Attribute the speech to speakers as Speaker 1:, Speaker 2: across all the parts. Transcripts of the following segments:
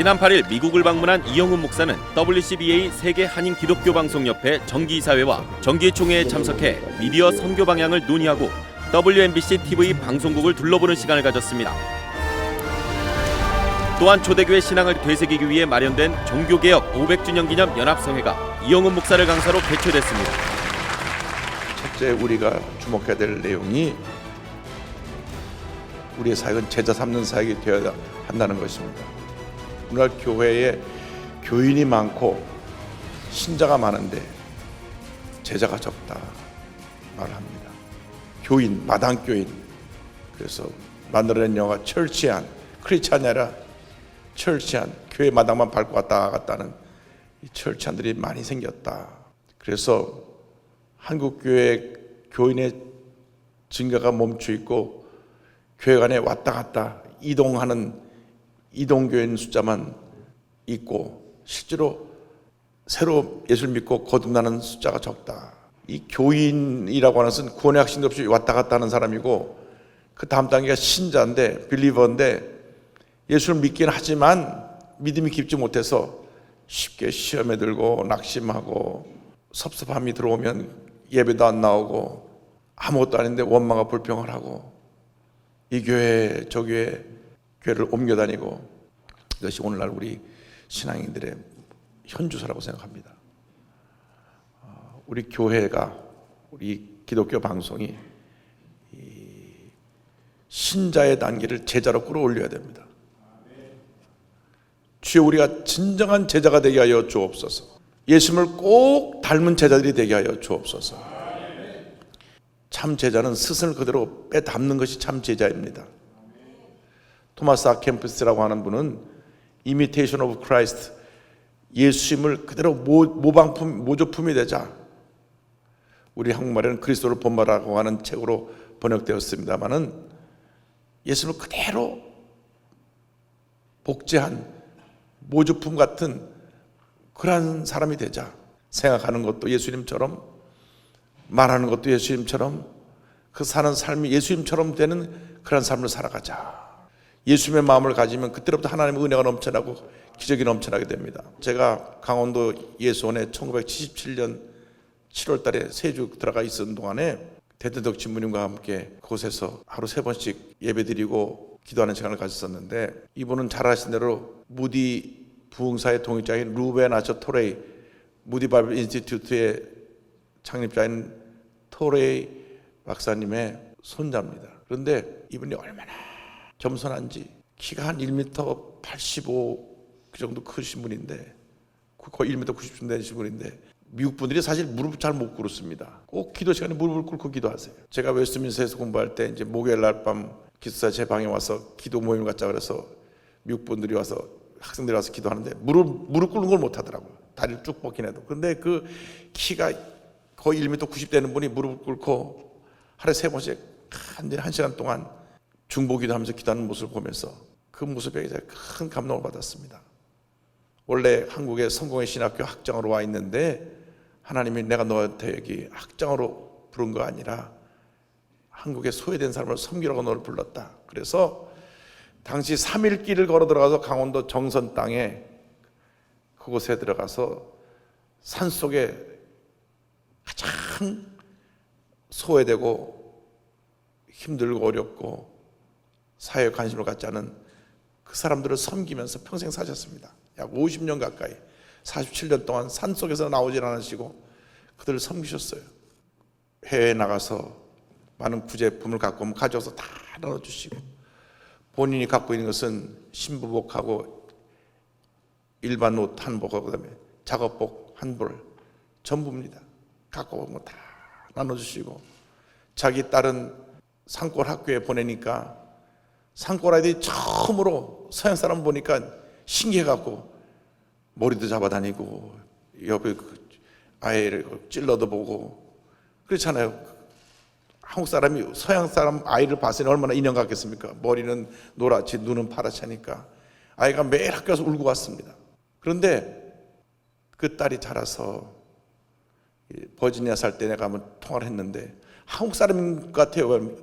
Speaker 1: 지난 8일 미국을 방문한 이영훈 목사는 WCBA 세계 한인 기독교 방송협회 정기이사회와 정기총회에 참석해 미디어 선교 방향을 논의하고 WNBC TV 방송국을 둘러보는 시간을 가졌습니다. 또한 초대교회 신앙을 되새기기 위해 마련된 종교개혁 500주년 기념 연합성회가 이영훈 목사를 강사로 개최됐습니다.
Speaker 2: 첫째, 우리가 주목해야 될 내용이 우리의 사역은 제자 삼는 사역이 되어야 한다는 것입니다. 오늘날 교회에 교인이 많고 신자가 많은데 제자가 적다 말합니다. 교인, 마당교인. 그래서 만들어낸 영화가 철치한, 크리스찬이 아니라 철치한, 교회 마당만 밟고 왔다 갔다 하는 이 철치한들이 많이 생겼다. 그래서 한국교회 교인의 증가가 멈춰 있고 교회 간에 왔다 갔다 이동하는 이동교인 숫자만 있고 실제로 새로 예수를 믿고 거듭나는 숫자가 적다. 이 교인이라고 하는 것은 구원의 확신도 없이 왔다 갔다 하는 사람이고 그 다음 단계가 신자인데 빌리버인데 예수를 믿긴 하지만 믿음이 깊지 못해서 쉽게 시험에 들고 낙심하고 섭섭함이 들어오면 예배도 안 나오고 아무것도 아닌데 원망과 불평을 하고 이 교회 저 교회를 옮겨 다니고 이것이 오늘날 우리 신앙인들의 현주소라고 생각합니다. 우리 교회가 우리 기독교 방송이 신자의 단계를 제자로 끌어올려야 됩니다. 주여 우리가 진정한 제자가 되게 하여 주옵소서. 예수님을 꼭 닮은 제자들이 되게 하여 주옵소서. 참 제자는 스승을 그대로 빼닮는 것이 참 제자입니다. 토마스 아켐프스라고 하는 분은 Imitation of Christ, 예수님을 그대로 모조품이 되자. 우리 한국말에는 그리스도를 본받으라고 하는 책으로 번역되었습니다마는 예수님을 그대로 복제한 모조품 같은 그러한 사람이 되자. 생각하는 것도 예수님처럼, 말하는 것도 예수님처럼, 그 사는 삶이 예수님처럼 되는 그런 삶을 살아가자. 예수님의 마음을 가지면 그때부터 하나님의 은혜가 넘쳐나고 기적이 넘쳐나게 됩니다. 제가 강원도 예수원에 1977년 7월 달에 세주 들어가 있었던 동안에 대대덕 신부님과 함께 그곳에서 하루 3번씩 예배드리고 기도하는 시간을 가졌었는데 이분은 잘 아시는 대로 무디 부흥사의 동역자인 루벤 아처 토레이, 무디 바이블 인스티튜트의 창립자인 토레이 박사님의 손자입니다. 그런데 이분이 얼마나 겸손한지 키가 한 1m 85 그 정도 크신 분인데 거의 1m 90쯤 되신 분인데 미국 분들이 사실 무릎을 잘 못 꿇습니다. 꼭 기도 시간에 무릎을 꿇고 기도하세요. 제가 웨스트민스터에서 공부할 때 이제 목요일 날 밤 기숙사 제 방에 와서 기도 모임을 갖자 그래서 미국 분들이 와서 학생들이 와서 기도하는데 무릎 꿇는 걸 못 하더라고요. 다리를 쭉 뻗긴 해도. 근데 그 키가 거의 1m 90 되는 분이 무릎을 꿇고 하루에 3번씩 한 시간 동안 중보기도 하면서 기도하는 모습을 보면서 그 모습에 제가 큰 감동을 받았습니다. 원래 한국의 성공의 신학교 학장으로 와 있는데 하나님이 내가 너한테 여기 학장으로 부른 거 아니라 한국의 소외된 사람을 섬기라고 너를 불렀다. 그래서 당시 3일 길을 걸어 들어가서 강원도 정선 땅에 그곳에 들어가서 산속에 가장 소외되고 힘들고 어렵고 사회에 관심을 갖지 않은 그 사람들을 섬기면서 평생 사셨습니다. 약 50년 가까이 47년 동안 산속에서 나오질 않으시고 그들을 섬기셨어요. 해외에 나가서 많은 구제품을 갖고 오면 가져와서 다 나눠주시고 본인이 갖고 있는 것은 신부복하고 일반 옷 한 복하고 그다음에 작업복 한 벌 전부입니다. 갖고 오면 다 나눠주시고 자기 딸은 산골 학교에 보내니까 산골 아이들이 처음으로 서양 사람 보니까 신기해갖고 머리도 잡아다니고 옆에 아이를 찔러도 보고 그렇잖아요. 한국 사람이 서양 사람 아이를 봤을 때 얼마나 인형 같겠습니까? 머리는 노랗지 눈은 파랗지 하니까 아이가 매일 학교 가서 울고 왔습니다. 그런데 그 딸이 자라서 버지니아 살 때 내가 한번 통화를 했는데 한국 사람 같아요.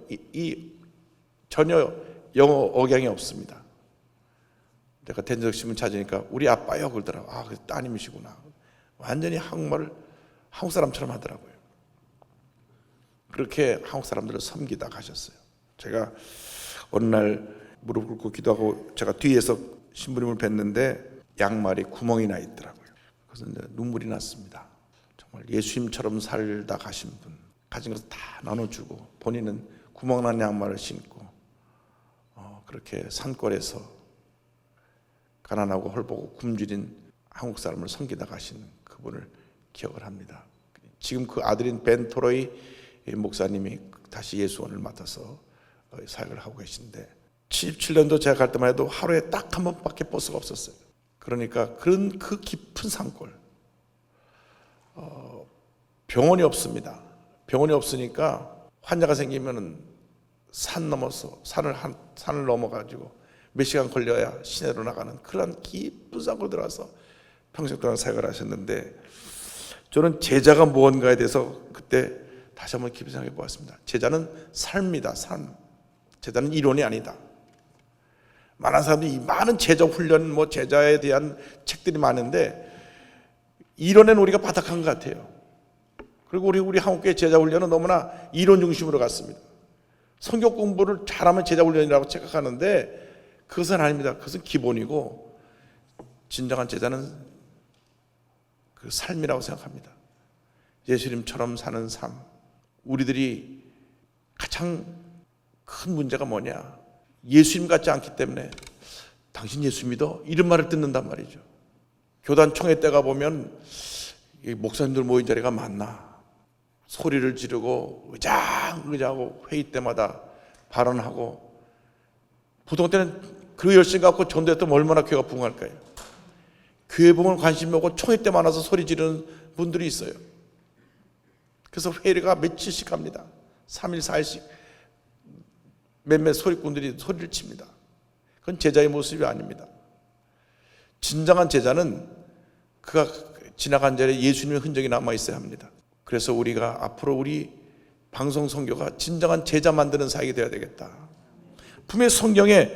Speaker 2: 전혀 영어 억양이 없습니다. 내가 대전적 신문 찾으니까 우리 아빠요 그러더라고. 아, 그 따님이시구나. 완전히 한국말을 한국 사람처럼 하더라고요. 그렇게 한국 사람들을 섬기다 가셨어요. 제가 어느 날 무릎 꿇고 기도하고 제가 뒤에서 신부님을 뵀는데 양말이 구멍이 나 있더라고요. 그래서 이제 눈물이 났습니다. 정말 예수님처럼 살다 가신 분, 가진 것을 다 나눠주고 본인은 구멍난 양말을 신고 그렇게 산골에서 가난하고 헐벗고 굶주린 한국 사람을 섬기다 가시는 그분을 기억을 합니다. 지금 그 아들인 벤 토로이 목사님이 다시 예수원을 맡아서 사역을 하고 계신데 77년도 제가 갈 때만 해도 하루에 딱 한 번밖에 버스가 없었어요. 그러니까 그런 그 깊은 산골, 병원이 없습니다. 병원이 없으니까 환자가 생기면은 산 넘어서 산을 넘어가지고 몇 시간 걸려야 시내로 나가는 그런 깊은 산골 들어가서 평생 동안 사역을 하셨는데, 저는 제자가 무언가에 대해서 그때 다시 한번 깊이 생각해 보았습니다. 제자는 삶이다. 삶. 제자는 이론이 아니다. 많은 사람들이 많은 제자 훈련, 제자에 대한 책들이 많은데 이론에는 우리가 바닥한 것 같아요. 그리고 우리 한국교회 제자 훈련은 너무나 이론 중심으로 갔습니다. 성경 공부를 잘하면 제자 훈련이라고 생각하는데 그것은 아닙니다. 그것은 기본이고 진정한 제자는 그 삶이라고 생각합니다. 예수님처럼 사는 삶. 우리들이 가장 큰 문제가 뭐냐? 예수님 같지 않기 때문에 당신 예수 믿어? 이런 말을 듣는단 말이죠. 교단 총회 때가 보면 목사님들 모인 자리가 많나? 소리를 지르고 의장하고 회의 때마다 발언하고, 보통 때는 그 열심 갖고 전도했던 얼마나 교회가 부흥할까요? 교회 부흥을 관심 보고 총회 때 많아서 소리 지르는 분들이 있어요. 그래서 회의가 며칠씩 합니다. 3일 4일씩 몇몇 소리꾼들이 소리를 칩니다. 그건 제자의 모습이 아닙니다. 진정한 제자는 그가 지나간 자리에 예수님의 흔적이 남아 있어야 합니다. 그래서 우리가 앞으로 우리 방송 선교가 진정한 제자 만드는 사역이 되어야 되겠다. 분명히 성경에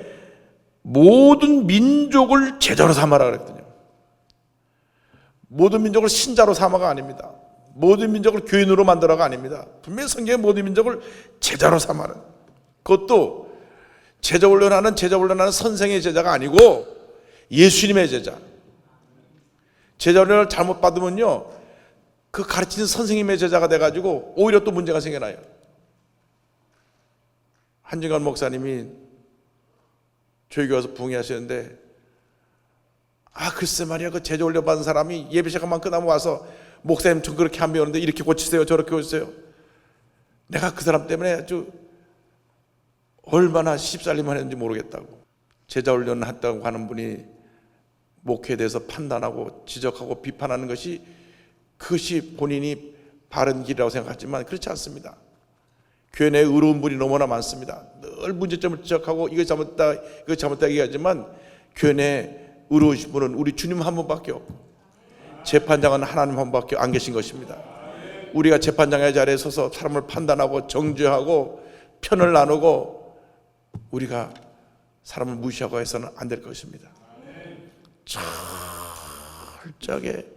Speaker 2: 모든 민족을 제자로 삼아라 그랬거든요. 모든 민족을 신자로 삼아가 아닙니다. 모든 민족을 교인으로 만들어가 아닙니다. 분명히 성경에 모든 민족을 제자로 삼아라. 그것도 제자 훈련하는 선생의 제자가 아니고 예수님의 제자. 제자 훈련을 잘못 받으면요, 그 가르치는 선생님의 제자가 돼가지고 오히려 또 문제가 생겨나요. 한진관 목사님이 저에게 와서 부흥하시는데, 글쎄 말이야, 그 제자 훈련 받은 사람이 예배 시간만 끝나면 와서 목사님 좀 그렇게 안 배우는데 이렇게 고치세요, 저렇게 고치세요. 내가 그 사람 때문에 아주 얼마나 시집살림을 했는지 모르겠다고. 제자 훈련을 했다고 하는 분이 목회에 대해서 판단하고 지적하고 비판하는 것이, 그것이 본인이 바른 길이라고 생각하지만 그렇지 않습니다. 교회 내에 의로운 분이 너무나 많습니다. 늘 문제점을 지적하고 이거 잘못다 이거 잘못다 얘기하지만 교회 내에 의로우신 분은 우리 주님 한 분밖에 없고 재판장은 하나님 한 분밖에 안 계신 것입니다. 우리가 재판장의 자리에 서서 사람을 판단하고 정죄하고 편을 나누고 우리가 사람을 무시하고 해서는 안 될 것입니다. 철저하게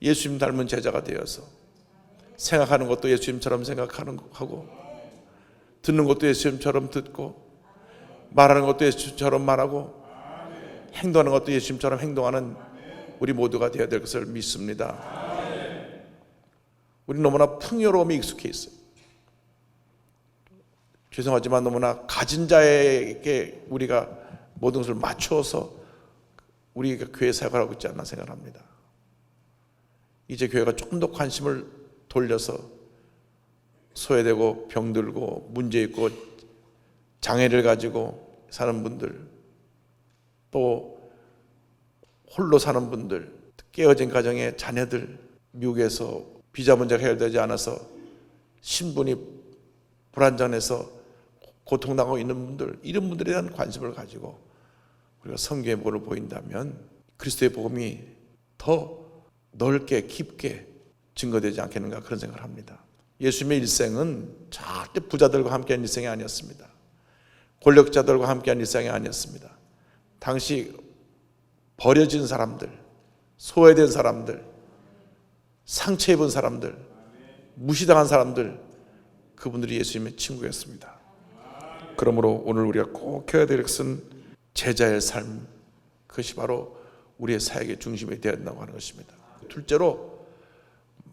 Speaker 2: 예수님 닮은 제자가 되어서 생각하는 것도 예수님처럼 생각하고, 듣는 것도 예수님처럼 듣고, 말하는 것도 예수님처럼 말하고, 행동하는 것도 예수님처럼 행동하는 우리 모두가 되어야 될 것을 믿습니다. 우리 너무나 풍요로움에 익숙해 있어요. 죄송하지만 너무나 가진 자에게 우리가 모든 것을 맞추어서 우리가 교회 사역을 하고 있지 않나 생각합니다. 이제 교회가 조금 더 관심을 돌려서 소외되고 병들고 문제 있고 장애를 가지고 사는 분들, 또 홀로 사는 분들, 깨어진 가정의 자녀들, 미국에서 비자 문제가 해결되지 않아서 신분이 불안정해서 고통당하고 있는 분들, 이런 분들에 대한 관심을 가지고 우리가 성경의 복음을 보인다면 그리스도의 복음이 더 넓게 깊게 증거되지 않겠는가, 그런 생각을 합니다. 예수님의 일생은 절대 부자들과 함께한 일생이 아니었습니다. 권력자들과 함께한 일생이 아니었습니다. 당시 버려진 사람들, 소외된 사람들, 상처 입은 사람들, 무시당한 사람들, 그분들이 예수님의 친구였습니다. 그러므로 오늘 우리가 꼭 해야 될 것은 제자의 삶, 그것이 바로 우리의 사역의 중심이 되어야 된다고 하는 것입니다. 둘째로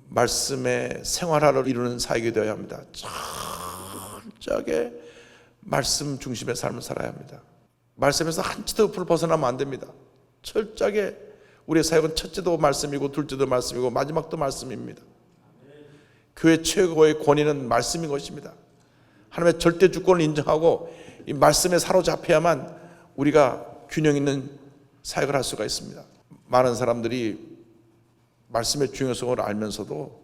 Speaker 2: 말씀의 생활화를 이루는 사역이 되어야 합니다. 철저하게 말씀 중심의 삶을 살아야 합니다. 말씀에서 한 치도 옆으로 벗어나면 안 됩니다. 철저하게 우리의 사역은 첫째도 말씀이고 둘째도 말씀이고 마지막도 말씀입니다. 교회 최고의 권위는 말씀인 것입니다. 하나님의 절대 주권을 인정하고 이 말씀에 사로잡혀야만 우리가 균형 있는 사역을 할 수가 있습니다. 많은 사람들이 말씀의 중요성을 알면서도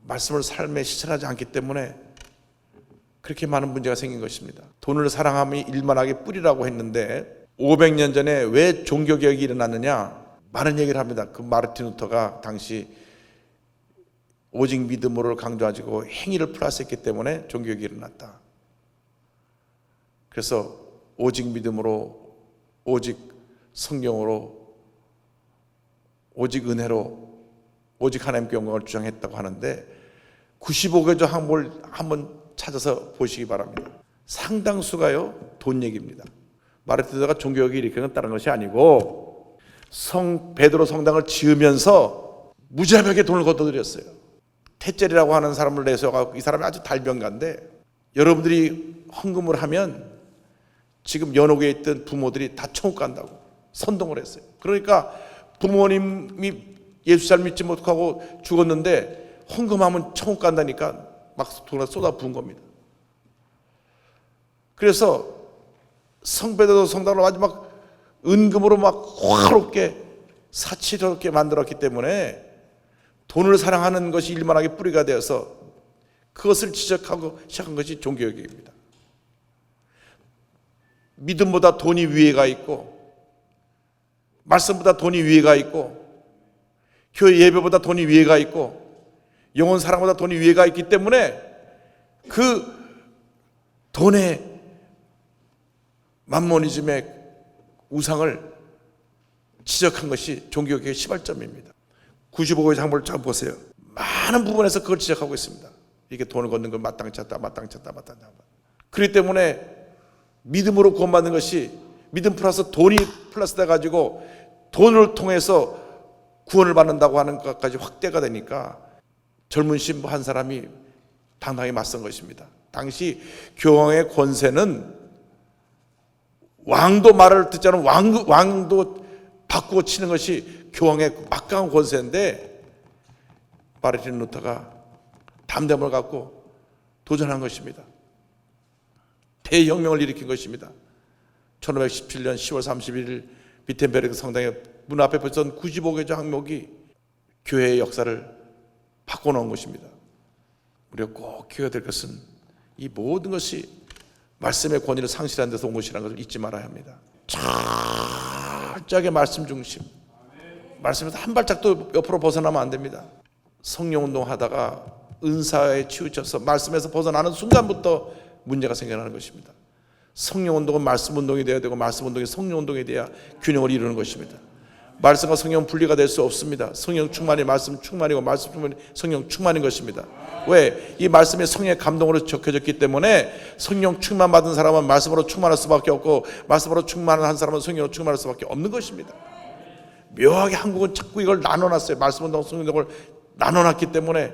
Speaker 2: 말씀을 삶에 실천하지 않기 때문에 그렇게 많은 문제가 생긴 것입니다. 돈을 사랑함이 일만하게 뿌리라고 했는데 500년 전에 왜 종교개혁이 일어났느냐, 많은 얘기를 합니다. 그 마르틴 루터가 당시 오직 믿음으로를 강조하고 행위를 플러스했기 때문에 종교개혁이 일어났다. 그래서 오직 믿음으로, 오직 성경으로, 오직 은혜로, 오직 하나님께 영광을 주장했다고 하는데 95개조 항목을 한번 찾아서 보시기 바랍니다. 상당수가요 돈 얘기입니다. 마르틴 루터가 종교개혁을 일으키는 다른 것이 아니고 베드로 성당을 지으면서 무지하게 돈을 걷어들였어요. 태젤이라고 하는 사람을 내세워서 이 사람이 아주 달변가인데 여러분들이 헌금을 하면 지금 연옥에 있던 부모들이 다 천국 간다고 선동을 했어요. 그러니까 부모님이 예수 잘 믿지 못하고 죽었는데 헌금하면 천국 간다니까 막 돈을 쏟아 부은 겁니다. 그래서 성베드로 성당을 마지막 은금으로 막 화롭게 사치스럽게 만들었기 때문에 돈을 사랑하는 것이 일만하게 뿌리가 되어서 그것을 지적하고 시작한 것이 종교개혁입니다. 믿음보다 돈이 위에가 있고 말씀보다 돈이 위에가 있고 교회 예배보다 돈이 위에가 있고 영혼 사랑보다 돈이 위에가 있기 때문에 그 돈의 만모니즘의 우상을 지적한 것이 종교개혁의 시발점입니다. 95개의 장부를 잘 보세요. 많은 부분에서 그걸 지적하고 있습니다. 이렇게 돈을 걷는 건 마땅치 않다. 그렇기 때문에 믿음으로 구원받는 것이 믿음 플러스 돈이 플러스 돼가지고 돈을 통해서 구원을 받는다고 하는 것까지 확대가 되니까 젊은 신부 한 사람이 당당히 맞선 것입니다. 당시 교황의 권세는 왕도 말을 듣지 않으면 왕도 바꾸고 치는 것이 교황의 막강한 권세인데 마르틴 루터가 담대함을 갖고 도전한 것입니다. 대혁명을 일으킨 것입니다. 1517년 10월 31일 비텐베르크 성당의 문 앞에 붙였던 95개조 항목이 교회의 역사를 바꿔놓은 것입니다. 우리가 꼭 기억해야 될 것은 이 모든 것이 말씀의 권위를 상실한 데서 온 것이라는 것을 잊지 말아야 합니다. 철저하게 말씀 중심, 말씀에서 한 발짝도 옆으로 벗어나면 안 됩니다. 성령운동 하다가 은사에 치우쳐서 말씀에서 벗어나는 순간부터 문제가 생겨나는 것입니다. 성령운동은 말씀운동이 되어야 되고 말씀운동이 성령운동이 돼야 균형을 이루는 것입니다. 말씀과 성령은 분리가 될 수 없습니다. 성령 충만이 말씀 충만이고 말씀 충만이 성령 충만인 것입니다. 왜? 이 말씀이 성령의 감동으로 적혀졌기 때문에 성령 충만 받은 사람은 말씀으로 충만할 수밖에 없고 말씀으로 충만한 사람은 성령으로 충만할 수밖에 없는 것입니다. 묘하게 한국은 자꾸 이걸 나눠놨어요. 말씀운동, 성령운동을 나눠놨기 때문에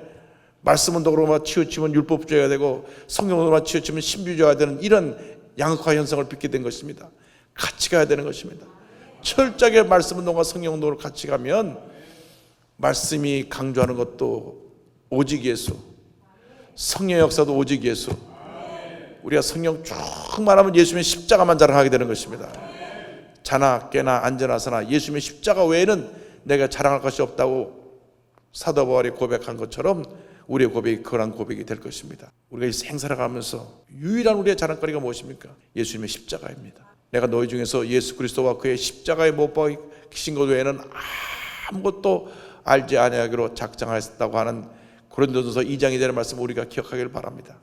Speaker 2: 말씀운동으로만 치우치면 율법주의가 되고 성령운동으로만 치우치면 신비주의가 되는 이런 양극화 현상을 빚게 된 것입니다. 같이 가야 되는 것입니다. 철저하게 말씀운동과 성령운동을 같이 가면 말씀이 강조하는 것도 오직 예수, 성령 역사도 오직 예수, 우리가 성령 충만하면 예수님의 십자가만 자랑하게 되는 것입니다. 자나 깨나 앉아나서나 예수님의 십자가 외에는 내가 자랑할 것이 없다고 사도 바울이 고백한 것처럼 우리의 고백이 그런 고백이 될 것입니다. 우리가 이 생사를 가면서 유일한 우리의 자랑거리가 무엇입니까? 예수님의 십자가입니다. 내가 너희 중에서 예수 그리스도와 그의 십자가에 못 박히신 것 외에는 아무것도 알지 아니하기로 작정하였다고 하는 고린도전서 2장이 되는 말씀을 우리가 기억하기를 바랍니다.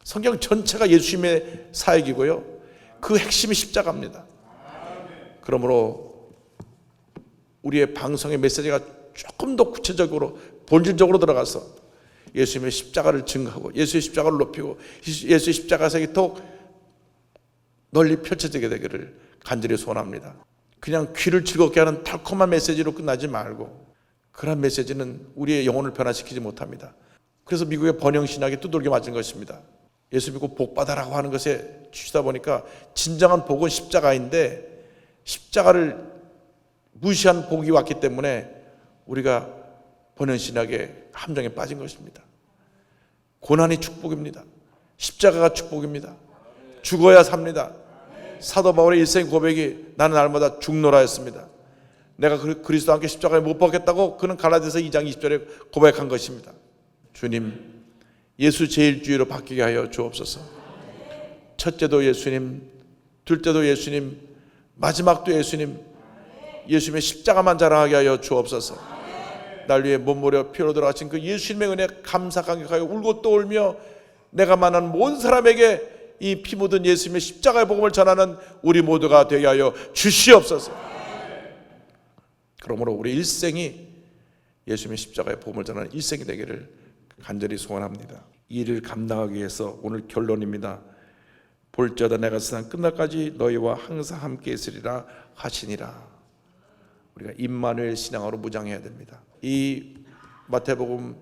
Speaker 2: 성경 전체가 예수님의 사역이고요, 그 핵심이 십자가입니다. 그러므로 우리의 방송의 메시지가 조금 더 구체적으로 본질적으로 들어가서 예수님의 십자가를 증거하고 예수의 십자가를 높이고 예수의 십자가 색이 더 널리 펼쳐지게 되기를 간절히 소원합니다. 그냥 귀를 즐겁게 하는 달콤한 메시지로 끝나지 말고 그런 메시지는 우리의 영혼을 변화시키지 못합니다. 그래서 미국의 번영신학이 두들겨 맞은 것입니다. 예수 믿고 복 받아라고 하는 것에 주시다 보니까 진정한 복은 십자가인데 십자가를 무시한 복이 왔기 때문에 우리가 번영신학의 함정에 빠진 것입니다. 고난이 축복입니다. 십자가가 축복입니다. 죽어야 삽니다. 사도 바울의 일생 고백이 나는 날마다 죽노라였습니다. 내가 그리스도와 함께 십자가에 못 박겠다고 그는 갈라디아서 2장 20절에 고백한 것입니다. 주님, 예수 제일주의로 바뀌게 하여 주옵소서. 첫째도 예수님, 둘째도 예수님, 마지막도 예수님, 예수님의 십자가만 자랑하게 하여 주옵소서. 날 위해 몸부려 피로 들어가신 그 예수님의 은혜 감사 감격하여 울고 또 울며 내가 만난 모든 사람에게 이 피 묻은 예수님의 십자가의 복음을 전하는 우리 모두가 되게 하여 주시옵소서. 그러므로 우리 일생이 예수님의 십자가의 복음을 전하는 일생이 되기를 간절히 소원합니다. 이 일을 감당하기 위해서 오늘 결론입니다. 볼지어다 내가 세상 끝날까지 너희와 항상 함께 있으리라 하시니라. 우리가 임마누엘 신앙으로 무장해야 됩니다. 이 마태복음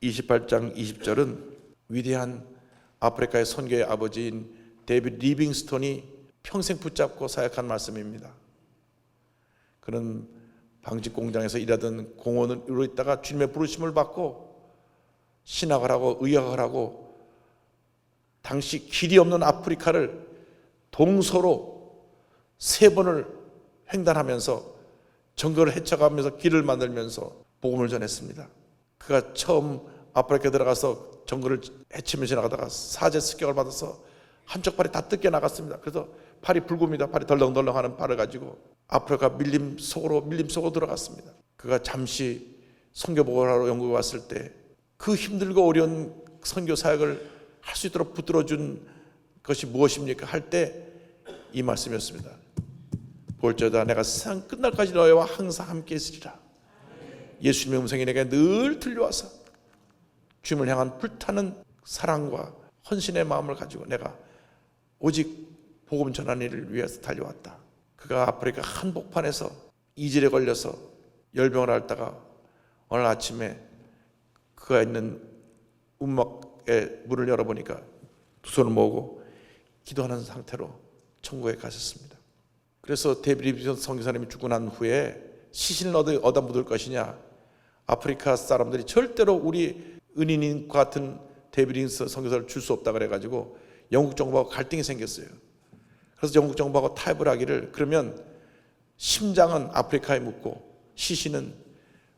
Speaker 2: 28장 20절은 위대한 아프리카의 선교의 아버지인 데이빗 리빙스톤이 평생 붙잡고 사역한 말씀입니다. 그는 방직 공장에서 일하던 공원으로 있다가 주님의 부르심을 받고 신학을 하고 의학을 하고 당시 길이 없는 아프리카를 동서로 3번을 횡단하면서 정글을 헤쳐가면서 길을 만들면서 복음을 전했습니다. 그가 처음 아프리카에 들어가서 정글을 헤치면서 지나가다가 사제 습격을 받아서 한쪽 팔이 다 뜯겨 나갔습니다. 그래서 팔이 붉습니다. 팔이 덜렁덜렁하는 팔을 가지고 아프리카 밀림 속으로 들어갔습니다. 그가 잠시 선교복을 하러 영국에 왔을 때 그 힘들고 어려운 선교 사역을 할 수 있도록 붙들어준 것이 무엇입니까? 할 때 이 말씀이었습니다. 볼지어다 내가 세상 끝날까지 너희와 항상 함께 있으리라. 예수님의 음성이 내게 늘 들려와서 주님을 향한 불타는 사랑과 헌신의 마음을 가지고 내가 오직 복음 전하는 일을 위해서 달려왔다. 그가 아프리카 한복판에서 이질에 걸려서 열병을 앓다가 어느 아침에 그가 있는 움막에 문을 열어보니까 두 손을 모으고 기도하는 상태로 천국에 가셨습니다. 그래서 데이빗 리빙스톤 선교사님이 죽고 난 후에 시신을 얻어 묻을 것이냐, 아프리카 사람들이 절대로 우리 은인인 같은 데이빗 리빙스톤 선교사를 줄 수 없다 그래가지고 영국 정부하고 갈등이 생겼어요. 그래서 영국 정부하고 타협을 하기를, 그러면 심장은 아프리카에 묻고 시신은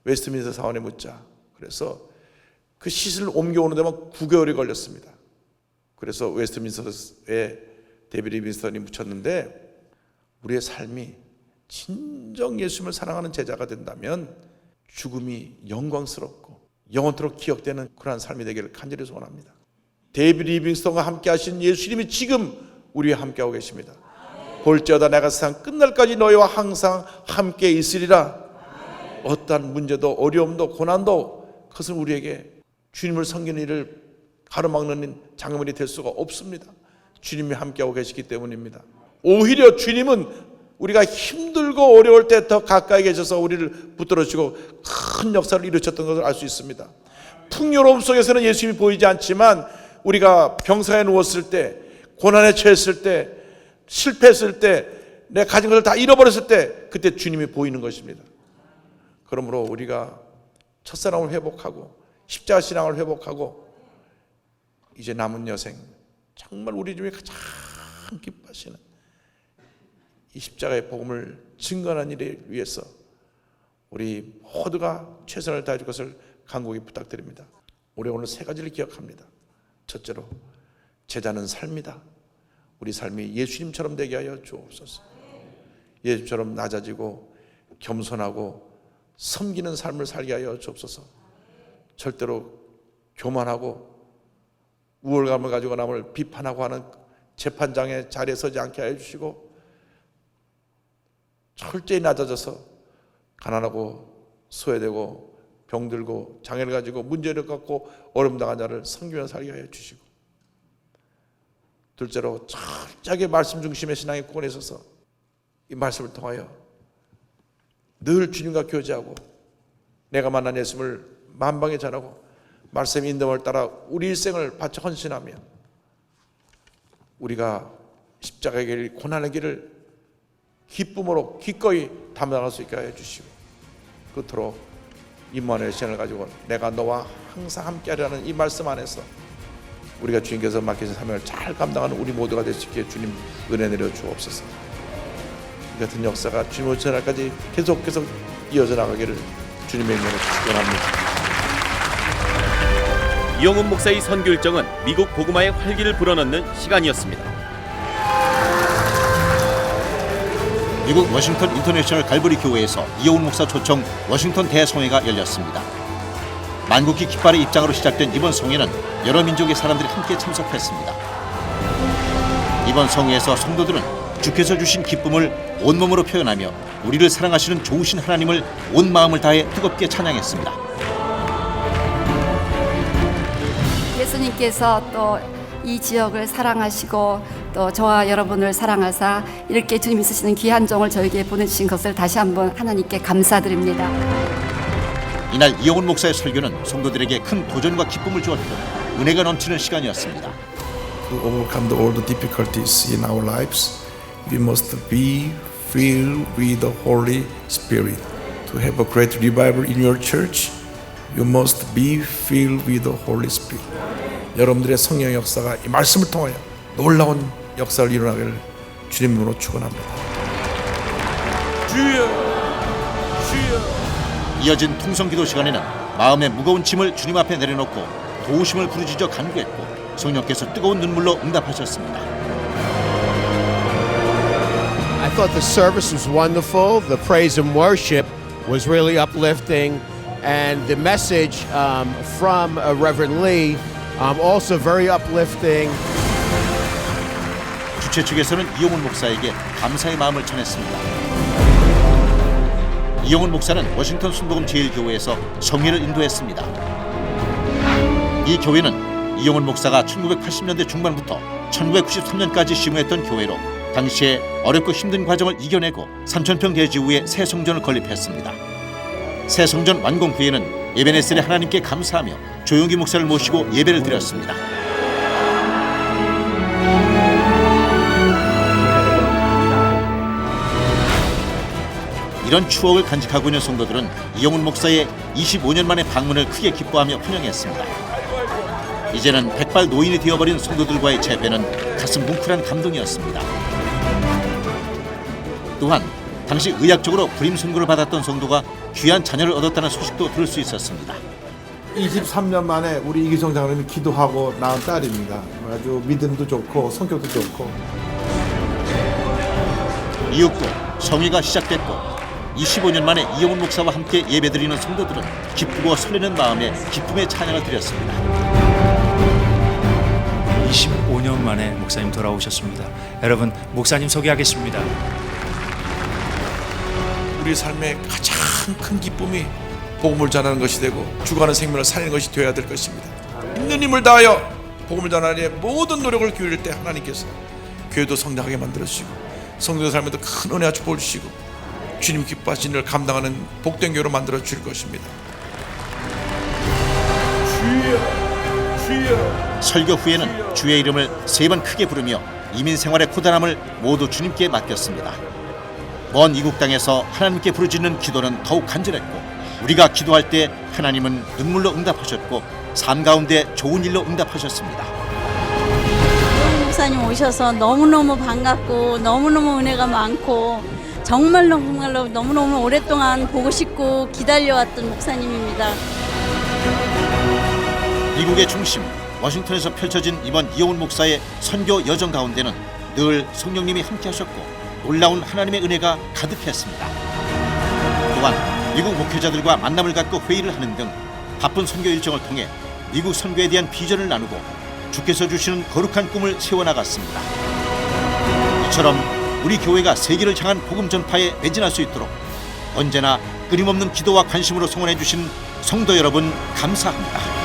Speaker 2: 웨스트민스터 사원에 묻자. 그래서 그 시신을 옮겨오는 데만 9개월이 걸렸습니다. 그래서 웨스트민스터에 데이빗 리빙스턴이 묻혔는데, 우리의 삶이 진정 예수님을 사랑하는 제자가 된다면 죽음이 영광스럽고 영원토록 기억되는 그러한 삶이 되기를 간절히 소원합니다. 데이빗 리빙스턴과 함께 하신 예수님이 지금 우리와 함께하고 계십니다. 볼지어다 내가 세상 끝날까지 너희와 항상 함께 있으리라. 어떠한 문제도 어려움도 고난도 그것은 우리에게 주님을 섬기는 일을 가로막는 장애물이 될 수가 없습니다. 주님이 함께하고 계시기 때문입니다. 오히려 주님은 우리가 힘들고 어려울 때 더 가까이 계셔서 우리를 붙들어주고 큰 역사를 이루셨던 것을 알 수 있습니다. 풍요로움 속에서는 예수님이 보이지 않지만 우리가 병상에 누웠을 때, 고난에 처했을 때, 실패했을 때, 내 가진 것을 다 잃어버렸을 때, 그때 주님이 보이는 것입니다. 그러므로 우리가 첫사랑을 회복하고 십자가 신앙을 회복하고 이제 남은 여생 정말 우리 중에 가장 기뻐하시는 이 십자가의 복음을 증거하는 일을 위해서 우리 모두가 최선을 다해줄 것을 간곡히 부탁드립니다. 우리 오늘 3가지를 기억합니다. 첫째로, 제자는 삶이다. 우리 삶이 예수님처럼 되게 하여 주옵소서. 예수님처럼 낮아지고 겸손하고 섬기는 삶을 살게 하여 주옵소서. 절대로 교만하고 우월감을 가지고 남을 비판하고 하는 재판장의 자리에 서지 않게 하여 주시고, 철저히 낮아져서 가난하고 소외되고 병들고 장애를 가지고 문제를 갖고 어려움 당한 자를 섬기며 살게 하여 주시고, 둘째로 철저하게 말씀 중심의 신앙의 구원에 있어서 이 말씀을 통하여 늘 주님과 교제하고 내가 만난 예수님을 만방에 전하고 말씀의 인도를 따라 우리 일생을 바쳐 헌신하며 우리가 십자가의 길, 고난의 길을 기쁨으로 기꺼이 담당할 수 있게 하여 주시고, 끝으로 임마누엘 시간을 가지고 내가 너와 항상 함께하려는 이 말씀 안에서 우리가 주님께서 맡기신 사명을 잘 감당하는 우리 모두가 될 수 있게 주님 은혜 내려 주옵소서. 이 같은 역사가 주님 오실 날까지 계속 이어져 나가기를 주님의 이름으로 축원합니다.
Speaker 1: 이영훈 목사의 선교 일정은 미국 복음화의 활기를 불어넣는 시간이었습니다.
Speaker 3: 미국 워싱턴 인터내셔널 갈보리 교회에서 이영훈 목사 초청 워싱턴 대성회가 열렸습니다. 만국기 깃발의 입장으로 시작된 이번 성회는 여러 민족의 사람들이 함께 참석했습니다. 이번 성회에서 성도들은 주께서 주신 기쁨을 온몸으로 표현하며 우리를 사랑하시는 좋으신 하나님을 온 마음을 다해 뜨겁게 찬양했습니다.
Speaker 4: 예수님께서 또 이 지역을 사랑하시고 또 저와 여러분을 사랑하사 이렇게 주님이 쓰시는 귀한 종을 저에게 보내주신 것을 다시 한번 하나님께 감사드립니다.
Speaker 3: 이날 이영훈 목사의 설교는 성도들에게 큰 도전과 기쁨을 주었고 은혜가 넘치는 시간이었습니다.
Speaker 2: To overcome all the difficulties in our lives, we must be filled with the Holy Spirit. To have a great revival in your church, you must be filled with the Holy Spirit. 여러분들의 성령 역사가 이 말씀을 통하여 놀라운 역사를 일어나기를 주님으로 축원합니다. 주여, 주여.
Speaker 3: 이어진 통성기도 시간에는 마음의 무거운 짐을 주님 앞에 내려놓고 도우심을 부르짖어 간구했고 성령께서 뜨거운 눈물로 응답하셨습니다.
Speaker 5: I thought the service was wonderful. The praise and worship was really uplifting, and the message from Reverend Lee also very uplifting.
Speaker 3: 주최 측에서는 이영훈 목사에게 감사의 마음을 전했습니다. 이영훈 목사는 워싱턴 순복음 제일교회에서 성회를 인도했습니다. 이 교회는 이영훈 목사가 1980년대 중반부터 1993년까지 심무했던 교회로 당시에 어렵고 힘든 과정을 이겨내고 3,000평 대지 위에 새 성전을 건립했습니다. 새 성전 완공 후에는 에베네셀의 하나님께 감사하며 조용기 목사를 모시고 예배를 드렸습니다. 이런 추억을 간직하고 있는 성도들은 이영훈 목사의 25년 만의 방문을 크게 기뻐하며 환영했습니다. 이제는 백발 노인이 되어버린 성도들과의 재회는 가슴 뭉클한 감동이었습니다. 또한 당시 의학적으로 불임 선고를 받았던 성도가 귀한 자녀를 얻었다는 소식도 들을 수 있었습니다.
Speaker 6: 23년 만에 우리 이기성 장로님이 기도하고 낳은 딸입니다. 아주 믿음도 좋고 성격도 좋고.
Speaker 3: 이윽고 성회가 시작됐고 25년 만에 이영훈 목사와 함께 예배드리는 성도들은 기쁘고 설레는 마음에 기쁨의 찬양을 드렸습니다.
Speaker 7: 25년 만에 목사님 돌아오셨습니다. 여러분, 목사님 소개하겠습니다.
Speaker 2: 우리 삶의 가장 큰 기쁨이 복음을 전하는 것이 되고 죽어가는 생명을 살리는 것이 되어야 될 것입니다. 있는 힘을 다하여 복음을 전하는 모든 노력을 기울일 때 하나님께서 교회도 성장하게 만들어주시고 성도의 삶에도 큰 은혜와 축복을 주시고 주님 기뻐하신 일을 감당하는 복된 교회로 만들어 주실 것입니다. 주여, 주여.
Speaker 3: 설교 후에는 주의 이름을 3번 크게 부르며 이민 생활의 고단함을 모두 주님께 맡겼습니다. 먼 이국 땅에서 하나님께 부르짖는 기도는 더욱 간절했고 우리가 기도할 때 하나님은 눈물로 응답하셨고 삶 가운데 좋은 일로 응답하셨습니다.
Speaker 8: 목사님 오셔서 너무너무 반갑고 너무너무 은혜가 많고 정말로 너무너무 오랫동안 보고 싶고 기다려왔던 목사님입니다.
Speaker 3: 미국의 중심 워싱턴에서 펼쳐진 이번 이영훈 목사의 선교 여정 가운데는 늘 성령님이 함께하셨고 놀라운 하나님의 은혜가 가득했습니다. 또한 미국 목회자들과 만남을 갖고 회의를 하는 등 바쁜 선교 일정을 통해 미국 선교에 대한 비전을 나누고 주께서 주시는 거룩한 꿈을 세워나갔습니다. 이처럼 우리 교회가 세계를 향한 복음 전파에 매진할 수 있도록 언제나 끊임없는 기도와 관심으로 성원해 주신 성도 여러분 감사합니다.